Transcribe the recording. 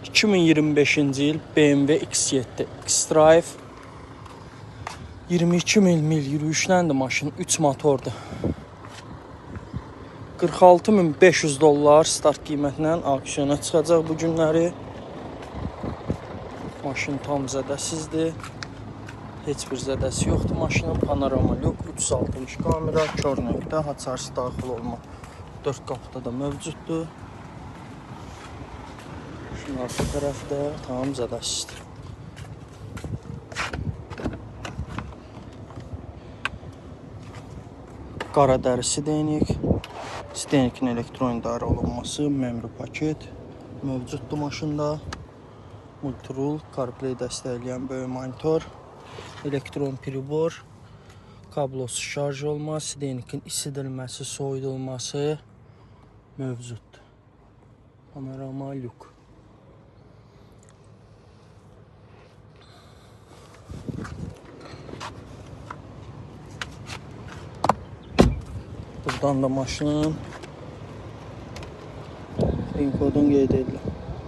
2025-ci il BMW X7 X-Drive 22.000 mil yürüyüşləndir maşın, 3 motordur. 46.500 dollar start qiymətinə auksyona çıxacaq bu günləri. Maşın tam zədəsizdir. Heç bir zədəsi yoxdur maşının. Panorama lük, 360 kamera, kör nöqtə, haçarsı daxil olma 4 qapıda da mövcuddur. Şunun arxa tərəfdə tam zədəsizdir. Qara dəri sidenik, sidenikin elektron idarə olunması, memri paket mövcuddur maşında. Multirul, CarPlay dəstəkləyən böyük monitor, elektron pribor, kablosuz şarj olma, sidenikin isidilməsi, soyudulması mövcuddur. Panorama lük. Buradan da maşının pin kodunu qeyd edilir.